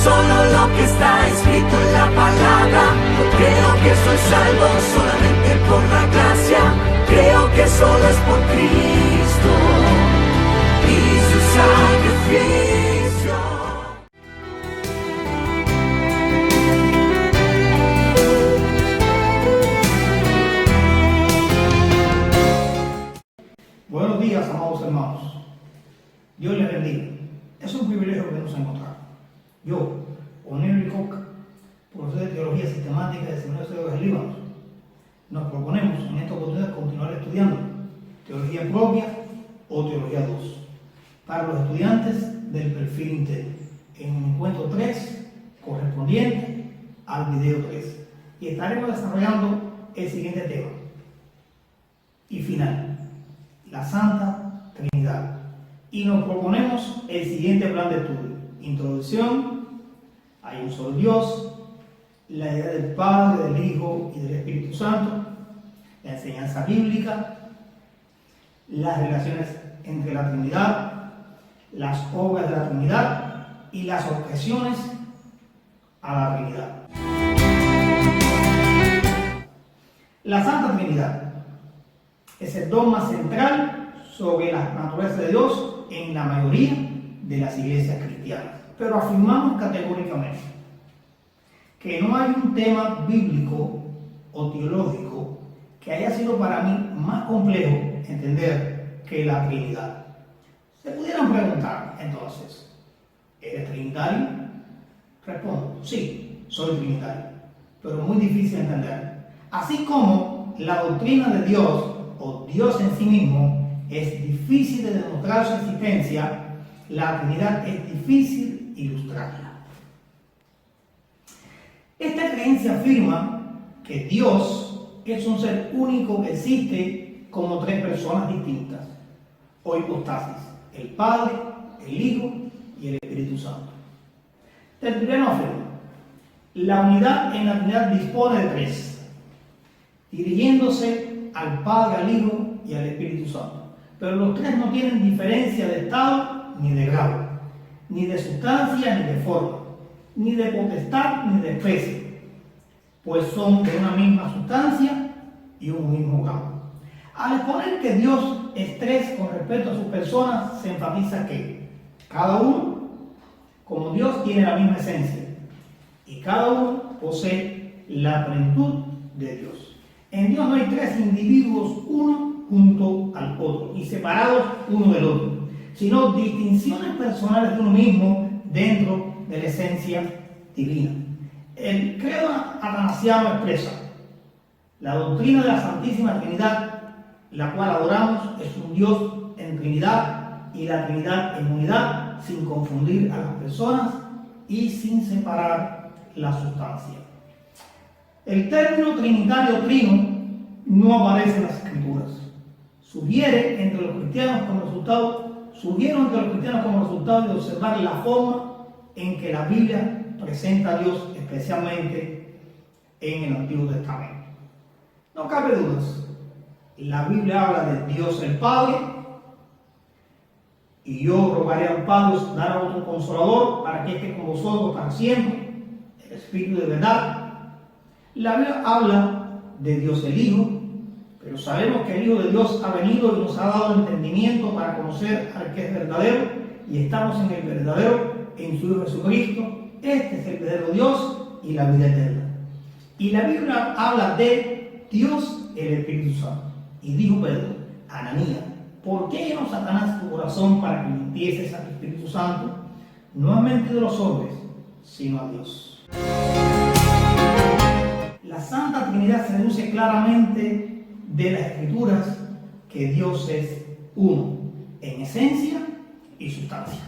solo lo que está escrito en la palabra. No creo que soy salvo solamente por la gracia. Creo que solo es por Cristo y su sacrificio. Buenos días, amados hermanos. Dios les bendiga. Es un privilegio que nos encontramos. Yo, O'Neill Cook, profesor de Teología Sistemática del Seminario de Líbano, nos proponemos en esta oportunidad continuar estudiando Teología Propia o Teología 2 para los estudiantes del perfil interno, en el encuentro 3 correspondiente al video 3. Y estaremos desarrollando el siguiente tema y final: la Santa Trinidad. Y nos proponemos el siguiente plan de estudio: introducción, hay un solo Dios, la idea del Padre, del Hijo y del Espíritu Santo, la enseñanza bíblica, las relaciones entre la Trinidad, las obras de la Trinidad y las objeciones a la Trinidad. La Santa Trinidad es el dogma central sobre la naturaleza de Dios en la mayoría de las iglesias cristianas, pero afirmamos categóricamente que no hay un tema bíblico o teológico que haya sido para mí más complejo entender que la Trinidad. Se pudieran preguntar entonces, ¿eres trinitario? Respondo, sí, soy trinitario, pero muy difícil de entender. Así como la doctrina de Dios o Dios en sí mismo es difícil de demostrar su existencia, la Trinidad es difícil ilustrarla. Esta creencia afirma que Dios es un ser único que existe como tres personas distintas o hipostasis: el Padre, el Hijo y el Espíritu Santo. Tertuliano afirma: la unidad en la Trinidad dispone de tres, dirigiéndose al Padre, al Hijo y al Espíritu Santo. Pero los tres no tienen diferencia de estado ni de grado, ni de sustancia ni de forma, ni de potestad ni de especie, pues son de una misma sustancia y un mismo grado. Al exponer que Dios es tres con respecto a sus personas, se enfatiza que cada uno, como Dios, tiene la misma esencia y cada uno posee la plenitud de Dios. En Dios no hay tres individuos, uno junto al otro y separados uno del otro, sino distinciones personales de uno mismo dentro de la esencia divina. El credo atanasiano expresa: la doctrina de la Santísima Trinidad, la cual adoramos, es un Dios en Trinidad y la Trinidad en unidad, sin confundir a las personas y sin separar la sustancia. El término trinitario, trino, no aparece en las Escrituras. Surgieron entre los cristianos como resultado de observar la forma en que la Biblia presenta a Dios, especialmente en el Antiguo Testamento. No cabe dudas, la Biblia habla de Dios el Padre, y yo rogaré al Padre dar a otro consolador para que esté con vosotros para siempre, el Espíritu de verdad. La Biblia habla de Dios el Hijo, pero sabemos que el Hijo de Dios ha venido y nos ha dado entendimiento para conocer al que es verdadero, y estamos en el verdadero, en su Hijo Jesucristo. Este es el verdadero Dios y la vida eterna. Y la Biblia habla de Dios el Espíritu Santo. Y dijo Pedro: Ananías, ¿por qué llenó Satanás tu corazón para que mintieses al Espíritu Santo? No has mentido a los hombres, sino a Dios. La Santa Trinidad se deduce claramente de las Escrituras que Dios es uno en esencia y sustancia,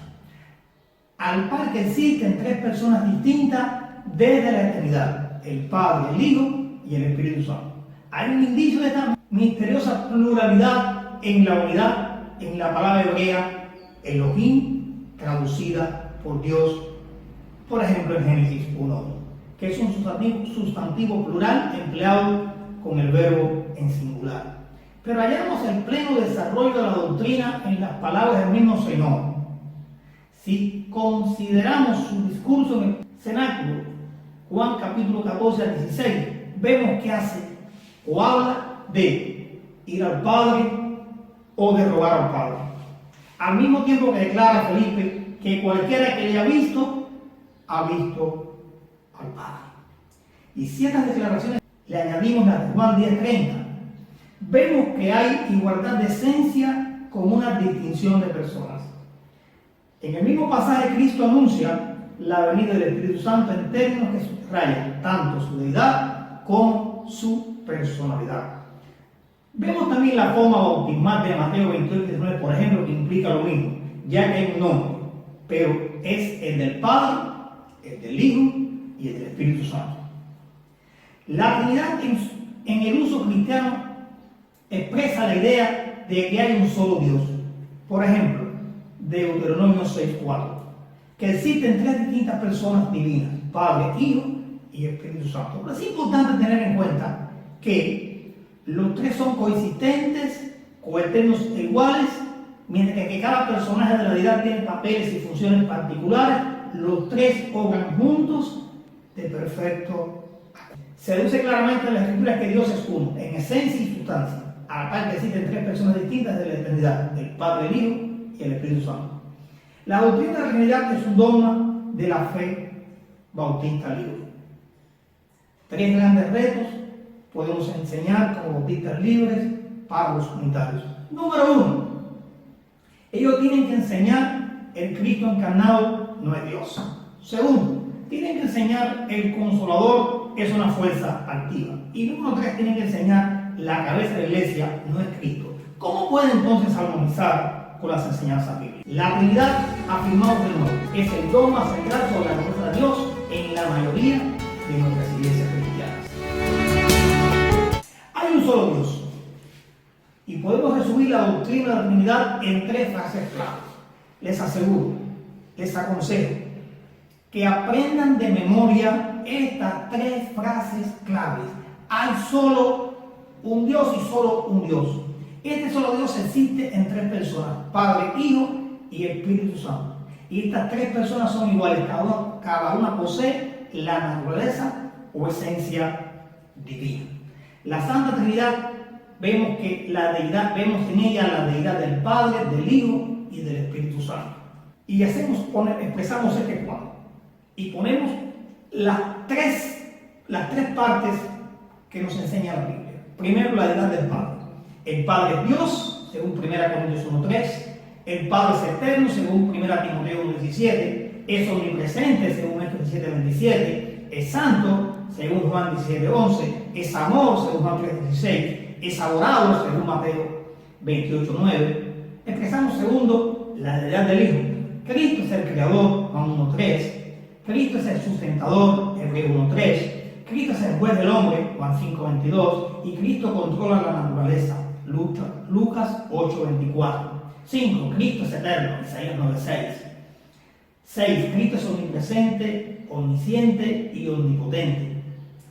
al par que existen tres personas distintas desde la eternidad: el Padre, el Hijo y el Espíritu Santo. Hay un indicio de esta misteriosa pluralidad en la unidad en la palabra hebrea Elohim, traducida por Dios, por ejemplo en Génesis 1:1, que es un sustantivo plural empleado con el verbo en singular. Pero hallamos el pleno desarrollo de la doctrina en las palabras del mismo Señor. Si consideramos su discurso cenáculo, Juan capítulo 14 al 16, vemos que hace o habla de ir al Padre o de rogar al Padre. Al mismo tiempo que declara a Felipe que cualquiera que le haya visto, ha visto al Padre. Y ciertas declaraciones le añadimos la de Juan 10:30. Vemos que hay igualdad de esencia con una distinción de personas. En el mismo pasaje, Cristo anuncia la venida del Espíritu Santo en términos que subrayan tanto su deidad como su personalidad. Vemos también la forma bautismal de Mateo 28:19, por ejemplo, que implica lo mismo, ya que hay un nombre, pero es el del Padre, el del Hijo y el del Espíritu Santo. La Trinidad en el uso cristiano expresa la idea de que hay un solo Dios. Por ejemplo, Deuteronomio 6:4, que existen tres distintas personas divinas, Padre, Hijo y Espíritu Santo. Pero es importante tener en cuenta que los tres son coexistentes, coeternos e iguales, mientras que cada personaje de la deidad tiene papeles y funciones particulares, los tres obran juntos de perfecto acuerdo. Se deduce claramente en la Escritura que Dios es uno, en esencia y sustancia, a la par que existen tres personas distintas de la eternidad, el Padre, el Hijo y el Espíritu Santo. La doctrina de la Trinidad es un dogma de la fe bautista libre. Tres grandes retos podemos enseñar como bautistas libres para los unitarios. Número uno, ellos tienen que enseñar el Cristo encarnado no es Dios. Segundo, tienen que enseñar el Consolador es una fuerza activa. Y número tres, tienen que enseñar la cabeza de la iglesia no es Cristo. ¿Cómo pueden entonces armonizar con las enseñanzas bíblicas? La Trinidad, afirmamos de nuevo, es el dogma central sobre la promesa de Dios en la mayoría de nuestras iglesias cristianas. Hay un solo Dios. Y podemos resumir la doctrina de la Trinidad en tres frases claves. Les aseguro, les aconsejo que aprendan de memoria estas tres frases claves. Hay solo un Dios y solo un Dios. Este solo Dios existe en tres personas, Padre, Hijo y Espíritu Santo. Y estas tres personas son iguales, cada una posee la naturaleza o esencia divina. La Santa Trinidad, vemos en ella la deidad del Padre, del Hijo y del Espíritu Santo. Y expresamos este cuadro. Y ponemos las tres partes que nos enseña la Biblia. Primero, la deidad del Padre. El Padre es Dios, según 1 Corintios 1:3. El Padre es eterno, según 1 Timoteo 1:17. Es omnipresente, según Hechos 17:27. Es santo, según Juan 17:11. Es amor, según Juan 3:16. Es adorado, según Mateo 28:9. Expresamos segundo, la deidad del Hijo. Cristo es el creador, Juan 1:3. Cristo es el sustentador, Hebreos 1:3. Cristo es el juez del hombre, Juan 5:22. Y Cristo controla la naturaleza, Lucas 8:24. 5. Cristo es eterno, Isaías 9:6. 6. Cristo es omnipresente, omnisciente y omnipotente.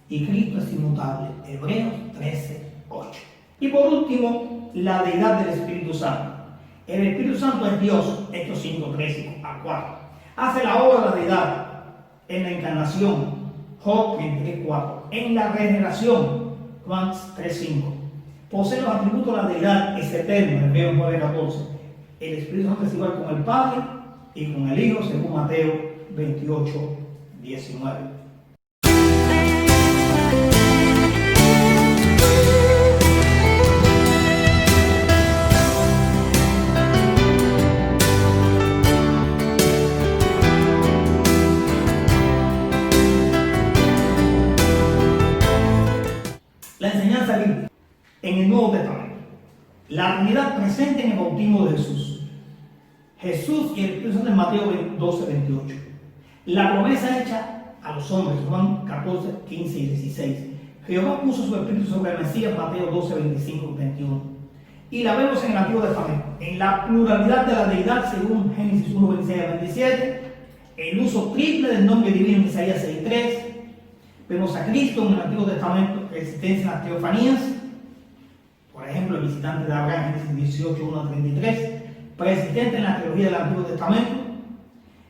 Y Cristo es inmutable, Hebreos 13:8. Y por último, la deidad del Espíritu Santo. El Espíritu Santo es Dios, Hechos 5:3-4. Hace la obra de la deidad en la encarnación, Job 23:4. En la regeneración, Juan 3:5. Posee los atributos de la deidad, es eterno, Hebreos 9:14. El Espíritu Santo es igual con el Padre y con el Hijo, según Mateo 28:19. La enseñanza bíblica en el Nuevo Testamento. La Trinidad presente en el bautismo de Jesús. Jesús y el Espíritu Santo en Mateo 12:28. La promesa hecha a los hombres, Juan 14:15 y 16. Jehová puso su Espíritu sobre el Mesías, Mateo 12:25-21. Y la vemos en el Antiguo Testamento, en la pluralidad de la deidad, según Génesis 1:26-27. El uso triple del nombre divino en Isaías 6:3. Vemos a Cristo en el Antiguo Testamento, existencia en las teofanías. Por ejemplo, el visitante de Abraham, Génesis 18:1-33. Preexistente en la teología del Antiguo Testamento.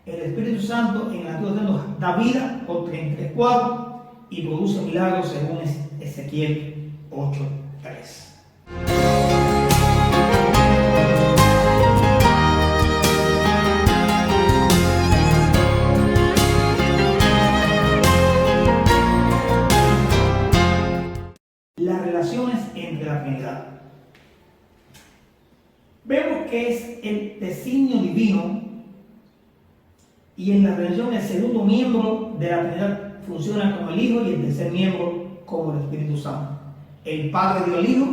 El Espíritu Santo en el Antiguo Testamento da vida por 33:4 y produce milagros según Ezequiel 8:3. Las relaciones entre la Trinidad. Vemos que es el designio divino y en la religión el segundo miembro de la Trinidad funciona como el Hijo y el tercer miembro como el Espíritu Santo. El Padre dio al Hijo,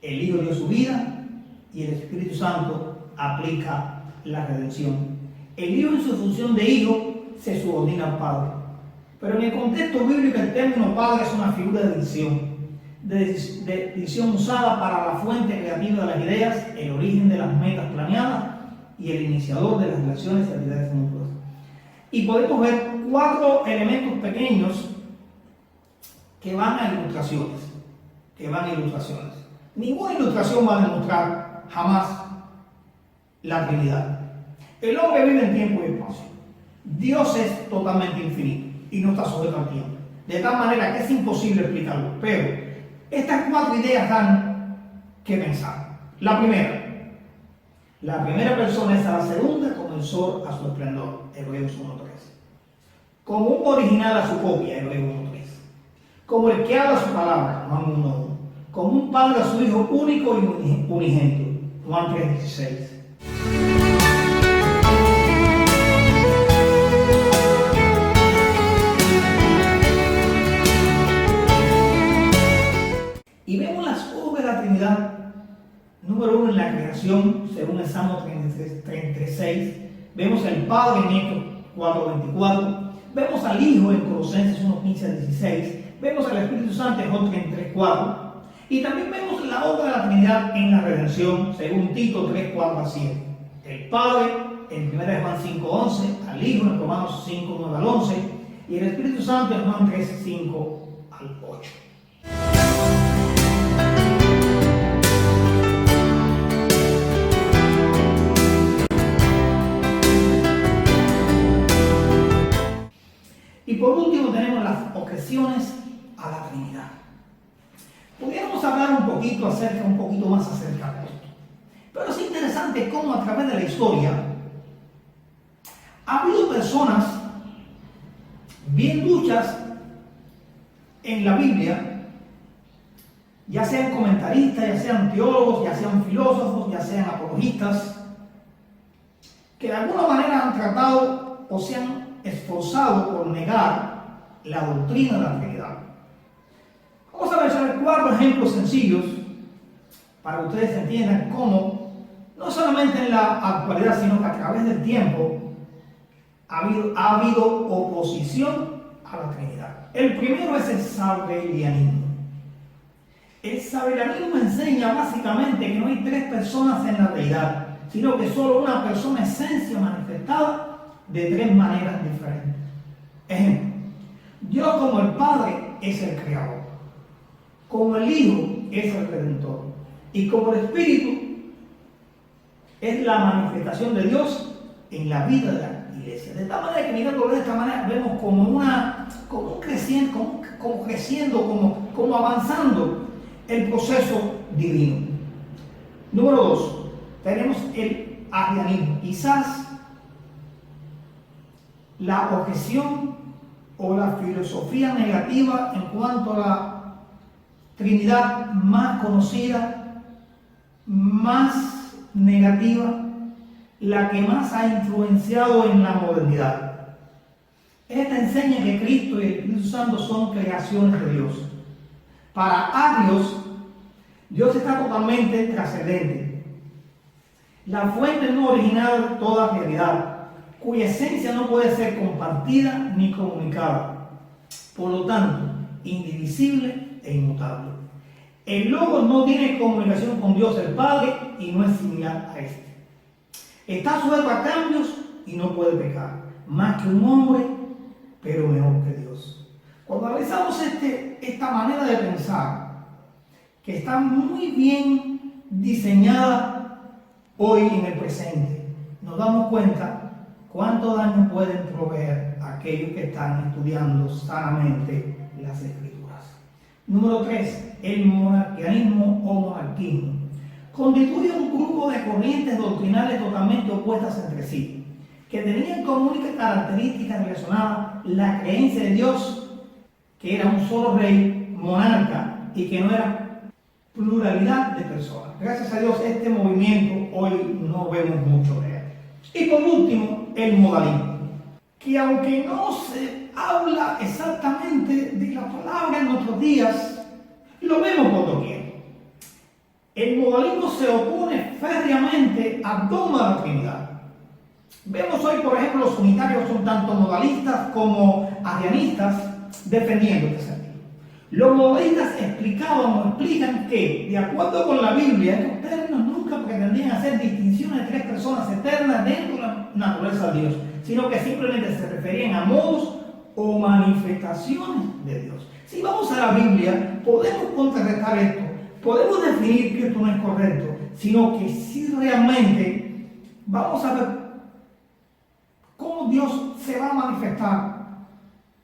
el Hijo dio su vida y el Espíritu Santo aplica la redención. El Hijo en su función de Hijo se subordina al Padre. Pero en el contexto bíblico el término Padre es una figura de decisión usada para la fuente creativa de las ideas, el origen de las metas planeadas y el iniciador de las relaciones y actividades mutuas. Y podemos ver 4 elementos pequeños que van a ilustraciones. Ninguna ilustración va a demostrar jamás la Trinidad. El hombre vive en tiempo y espacio. Dios es totalmente infinito y no está sujeto al tiempo. De tal manera que es imposible explicarlo. Pero estas 4 ideas dan que pensar. La primera persona es a la segunda como el sol a su esplendor, Hebreos 1:3. Como un original a su copia, Hebreos 1:3. Como el que habla su palabra, Juan 1:1. Como un padre a su hijo único y unigénito, Juan 3:16. Y vemos las obras de la Trinidad. Número 1 en la creación, según el Salmo 36. Vemos al Padre en Hechos 4:24. Vemos al Hijo en Colosenses 1:15-16. Vemos al Espíritu Santo en Job 33:4. Y también vemos la obra de la Trinidad en la redención, según Tito 3:4-7. El Padre en 1 Juan 5:11, al Hijo en Romanos 5:9-11 y el Espíritu Santo en Juan 3:5-8. Y por último tenemos las objeciones a la Trinidad. Pudiéramos hablar un poquito más acerca de esto. Pero es interesante cómo a través de la historia ha habido personas bien duchas en la Biblia, ya sean comentaristas, ya sean teólogos, ya sean filósofos, ya sean apologistas, que de alguna manera han tratado o se han esforzado por negar la doctrina de la Trinidad. Vamos a mencionar 4 ejemplos sencillos para que ustedes entiendan cómo, no solamente en la actualidad, sino que a través del tiempo ha habido oposición a la Trinidad. El primero es el sabelianismo. El sabelianismo enseña básicamente que no hay 3 personas en la deidad, sino que solo una persona, esencia manifestada de 3 maneras diferentes. Ejemplo, Dios como el Padre es el Creador, como el Hijo es el Redentor y como el Espíritu es la manifestación de Dios en la vida de la iglesia. De tal manera que mirándolo de esta manera vemos como avanzando el proceso divino. Número 2, tenemos el arrianismo. Quizás la objeción o la filosofía negativa en cuanto a la Trinidad más conocida, más negativa, la que más ha influenciado en la modernidad. Esta enseña que Cristo y el Espíritu Santo son creaciones de Dios. Para arios, Dios está totalmente trascendente, la fuente no original de toda realidad, cuya esencia no puede ser compartida ni comunicada, por lo tanto, indivisible e inmutable. El Logos no tiene comunicación con Dios el Padre y no es similar a este. Está sujeto a cambios y no puede pecar, más que un hombre, pero mejor que Dios. Cuando analizamos esta manera de pensar, que está muy bien diseñada hoy en el presente, nos damos cuenta ¿cuánto daño pueden proveer aquellos que están estudiando sanamente las Escrituras? Número 3. El monarquianismo o monarquismo constituye un grupo de corrientes doctrinales totalmente opuestas entre sí, que tenían como única característica relacionada la creencia de Dios, que era un solo rey, monarca, y que no era pluralidad de personas. Gracias a Dios, este movimiento hoy no vemos mucho de él. Y por último, el modalismo, que aunque no se habla exactamente de la palabra en nuestros días, lo vemos por doquier. El modalismo se opone férreamente al dogma de la Trinidad. Vemos hoy, por ejemplo, los unitarios son tanto modalistas como arrianistas defendiendo este sentido. Los modalistas explicaban o explican que, de acuerdo con la Biblia, estos términos nunca pretendían hacer distinciones de tres personas eternas dentro de la naturaleza de Dios, sino que simplemente se referían a modos o manifestaciones de Dios. Si vamos a la Biblia, podemos contrarrestar esto, podemos definir que esto no es correcto, sino que si realmente vamos a ver cómo Dios se va a manifestar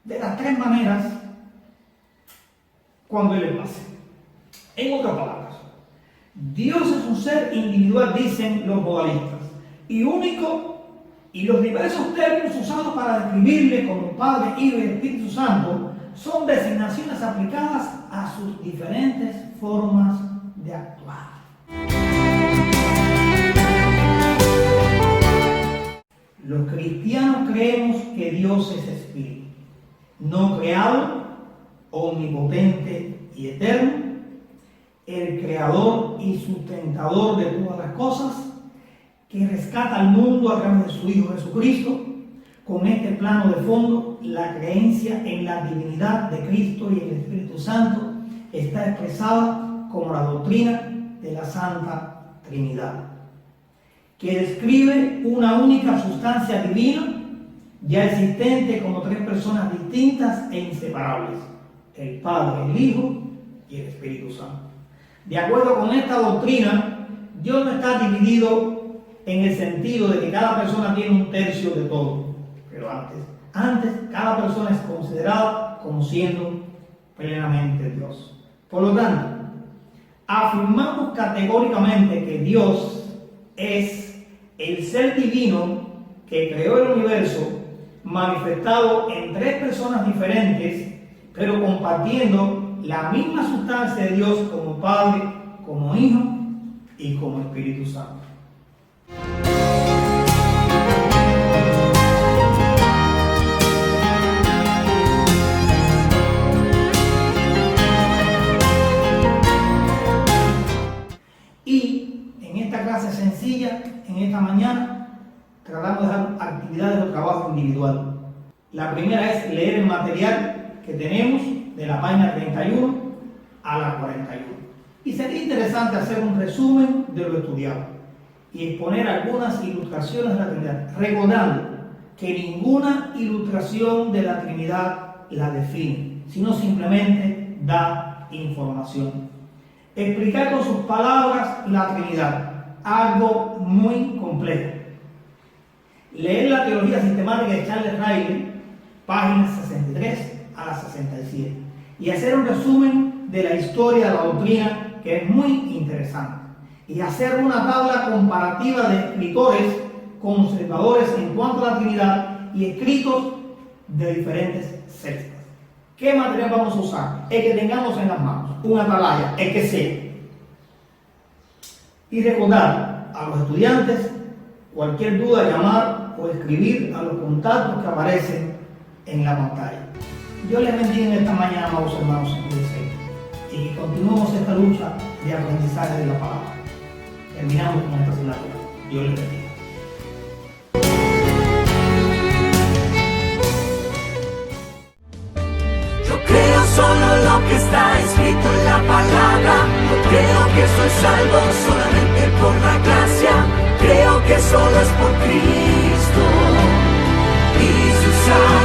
de las tres maneras cuando Él lo hace. En otras palabras, Dios es un ser individual, dicen los modalistas, y único, y los diversos términos usados para describirle como Padre, Hijo y Espíritu Santo son designaciones aplicadas a sus diferentes formas de actuar. Los cristianos creemos que Dios es espíritu, no creado, omnipotente y eterno, el creador y sustentador de todas las cosas, que rescata al mundo a través de su Hijo Jesucristo. Con este plano de fondo, la creencia en la divinidad de Cristo y el Espíritu Santo está expresada como la doctrina de la Santa Trinidad, que describe una única sustancia divina ya existente como tres personas distintas e inseparables: el Padre, el Hijo y el Espíritu Santo. De acuerdo con esta doctrina, Dios no está dividido en el sentido de que cada persona tiene un tercio de todo, pero antes cada persona es considerada como siendo plenamente Dios. Por lo tanto, afirmamos categóricamente que Dios es el ser divino que creó el universo, manifestado en tres personas diferentes, pero compartiendo la misma sustancia de Dios como Padre, como Hijo y como Espíritu Santo. Y en esta clase sencilla, en esta mañana, tratamos de dar actividades de trabajo individual. La primera es leer el material que tenemos de la página 31 a la 41. Y sería interesante hacer un resumen de lo estudiado y exponer algunas ilustraciones de la Trinidad, recordando que ninguna ilustración de la Trinidad la define, sino simplemente da información. Explicar con sus palabras la Trinidad, algo muy complejo. Leer la teología sistemática de Charles Riley, páginas 63 a la 67, y hacer un resumen de la historia de la doctrina, que es muy interesante, y hacer una tabla comparativa de escritores conservadores en cuanto a la Trinidad y escritos de diferentes sectas. ¿Qué material vamos a usar? El que tengamos en las manos, una atalaya, el que sea. Y recordar a los estudiantes, cualquier duda, llamar o escribir a los contactos que aparecen en la pantalla. Dios les bendiga en esta mañana, amados hermanos en Cristo, y que continuemos esta lucha de aprendizaje de la palabra. Terminamos con esta asignatura. Dios les bendiga. Yo creo solo lo que está escrito en la palabra. No creo que soy salvo solamente por la gracia. Creo que solo es por Cristo y su sangre.